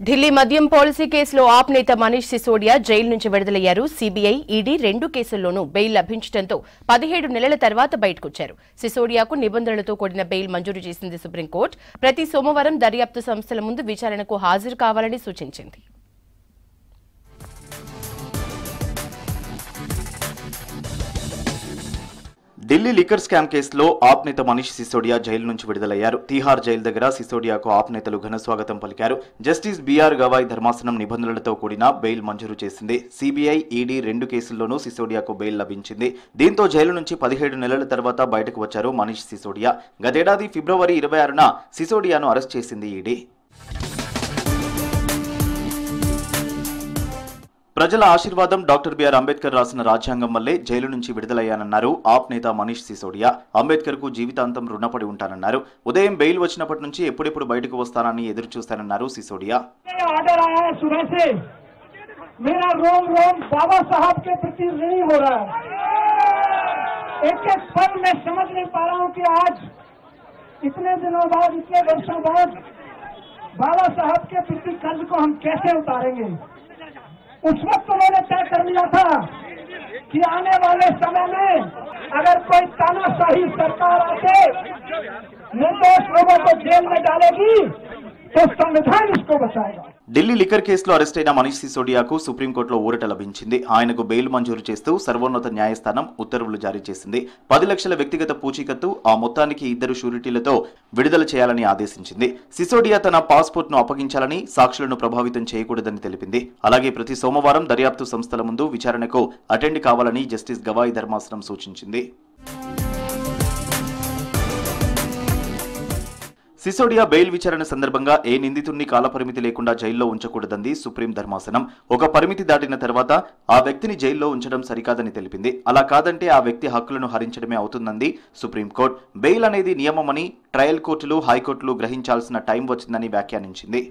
ఢిల్లీ మద్యం పాలసీ కేసులో ఆప్ నేత మనీష్ సిసోడియా జైలు నుంచి విడుదలయ్యారు. సీబీఐ, ఈడీ రెండు కేసుల్లోనూ బెయిల్ లభించడంతో 17 నెలల తర్వాత బయటకొచ్చారు. సిసోడియాకు నిబంధనలతో కూడిన బెయిల్ మంజూరు చేసింది సుప్రీంకోర్టు. ప్రతి సోమవారం దర్యాప్తు సంస్థల ముందు విచారణకు హాజరు కావాలని సూచించింది. ఢిల్లీ లిక్కర్ స్కామ్ కేసులో ఆప్ నేత మనీష్ సిసోడియా జైలు నుంచి విడుదలయ్యారు. తీహార్ జైలు దగ్గర సిసోడియాకు ఆప్ నేతలు ఘన స్వాగతం పలికారు. జస్టిస్ బీఆర్ గవాయ్ ధర్మాసనం నిబంధనలతో కూడిన బెయిల్ మంజూరు చేసింది. సీబీఐ, ఈడీ రెండు కేసుల్లోనూ సిసోడియాకు బెయిల్ లభించింది. దీంతో జైలు నుంచి 17 నెలల తర్వాత బయటకు వచ్చారు మనీష్ సిసోడియా. గతేడాది ఫిబ్రవరి 26న సిసోడియాను అరెస్ట్ చేసింది ఈడీ. ప్రజల ఆశీర్వాదం డాక్టర్ బిఆర్ అంబేద్కర్ రాసిన రాజ్యాంగం వల్లే జైలు నుంచి విడుదలయ్యానన్నారు ఆప్ నేత మనీష్ సిసోడియా. అంబేద్కర్ కు జీవితాంతం రుణపడి ఉంటానన్నారు. ఉదయం బెయిల్ వచ్చినప్పటి నుంచి ఎప్పుడెప్పుడు బయటకు వస్తానని ఎదురు చూస్తానన్నారు సిసోడియా. उस वक्त उन्होंने तय कर लिया था कि आने वाले समय में अगर कोई तानाशाही सरकार आके निर्दोष लोगों को जेल में डालेगी तो संविधान इसको बचाएगा. ఢిల్లీ లిక్కర్ కేసులో అరెస్ట్ అయిన మనీష్ సిసోడియాకు సుప్రీంకోర్టులో ఊరట లభించింది. ఆయనకు బెయిల్ మంజూరు చేస్తూ సర్వోన్నత న్యాయస్థానం ఉత్తర్వులు జారీ చేసింది. 10 లక్షల వ్యక్తిగత పూచీకత్తు, ఆ మొత్తానికి 2 షూరిటీలతో విడుదల చేయాలని ఆదేశించింది. సిసోడియా తన పాస్పోర్ట్ను అప్పగించాలని, సాక్షులను ప్రభావితం చేయకూడదని తెలిపింది. అలాగే ప్రతి సోమవారం దర్యాప్తు సంస్థల ముందు విచారణకు అటెండ్ కావాలని జస్టిస్ గవాయ్ ధర్మాసనం సూచించింది. సిసోడియా బెయిల్ విచారణ సందర్భంగా ఏ నిందితుడిని కాలపరిమితి లేకుండా జైల్లో ఉంచకూడదంది సుప్రీం ధర్మాసనం. ఒక పరిమితి దాటిన తర్వాత ఆ వ్యక్తిని జైల్లో ఉంచడం సరికాదని తెలిపింది. అలా కాదంటే ఆ వ్యక్తి హక్కులను హరించడమే అవుతుందంది సుప్రీంకోర్టు. బెయిల్ అనేది నియమమని ట్రయల్ కోర్టులు, హైకోర్టులు గ్రహించాల్సిన టైం వచ్చిందని వ్యాఖ్యానించింది.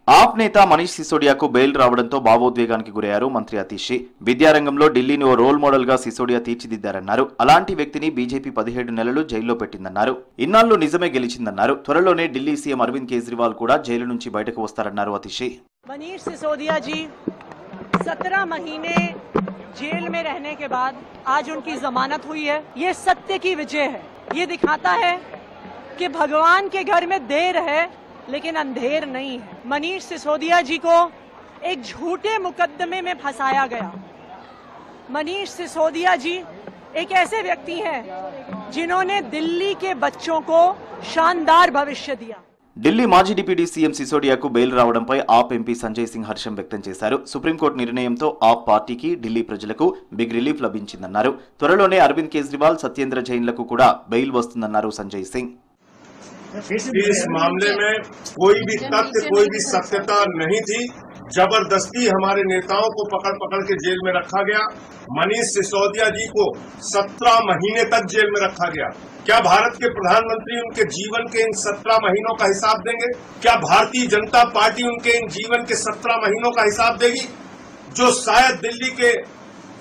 ఆప్ నేత మనీష్ సిసోడియాకు బెయిల్ రావడంతో భావోద్వేగానికి గురయ్యారు మంత్రి అతీషి. విద్యారంగంలో ఢిల్లీని ఓ రోల్ మోడల్ గా సిసోడియా తీర్చిదిద్దారన్నారు. అలాంటి వ్యక్తిని బీజేపీ 17 నెలలు జైల్లో పెట్టిందన్నారు. ఇన్నాళ్లు నిజమే గెలిచిందన్నారు. త్వరలోనే ఢిల్లీ సీఎం అరవింద్ కేజ్రీవాల్ కూడా జైలు నుంచి బయటకు వస్తారన్నారు అతీషి. మనీష్ సిసోदिया जी 17 महीने जेल में रहने के बाद आज उनकी जमानत हुई है. ये सत्य की विजय है. ये दिखाता है कि भगवान के घर में देर है लेकिन अंधेर नहीं है. मनीष सिसोदिया जी को एक झूठे मुकदमे में फंसाया गया. मनीष सिसोदिया जी एक ऐसे व्यक्ति हैं जिन्होंने दिल्ली के बच्चों को शानदार भविष्य दिया. ఢిల్లీ మాజీ డిప్యూటీ సీఎం సిసోడియాకు బెయిల్ రావడంపై ఆప్ ఎంపీ సంజయ్ సింగ్ హర్షం వ్యక్తం చేశారు. సుప్రీంకోర్టు నిర్ణయంతో ఆప్ పార్టీకి, ఢిల్లీ ప్రజలకు బిగ్ రిలీఫ్ లభించిందన్నారు. త్వరలోనే అరవింద్ కేజ్రీవాల్, సత్యేంద్ర జైన్లకు కూడా బెయిల్ వస్తుందన్నారు సంజయ్ సింగ్. इस मामले में कोई भी तथ्य, कोई भी सत्यता नहीं थी. जबरदस्ती हमारे नेताओं को पकड़ पकड़ के जेल में रखा गया. मनीष सिसोदिया जी को 17 महीने तक जेल में रखा गया. क्या भारत के प्रधानमंत्री उनके जीवन के इन 17 महीनों का हिसाब देंगे? क्या भारतीय जनता पार्टी उनके इन जीवन के 17 महीनों का हिसाब देगी, जो शायद दिल्ली के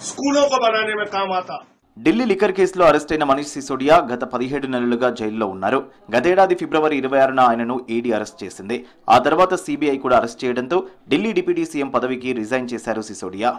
स्कूलों को बनाने में काम आता? ఢిల్లీ లిక్కర్ కేసులో అరెస్ట్ అయిన మనీష్ సిసోడియా గత 17 నెలలుగా జైల్లో ఉన్నారు. గతేడాది ఫిబ్రవరి 26న ఆయనను ఈడీ అరెస్ట్ చేసింది. ఆ తర్వాత సీబీఐ కూడా అరెస్ట్ చేయడంతో ఢిల్లీ డిప్యూటీ సీఎం పదవికి రిజైన్ చేశారు సిసోడియా.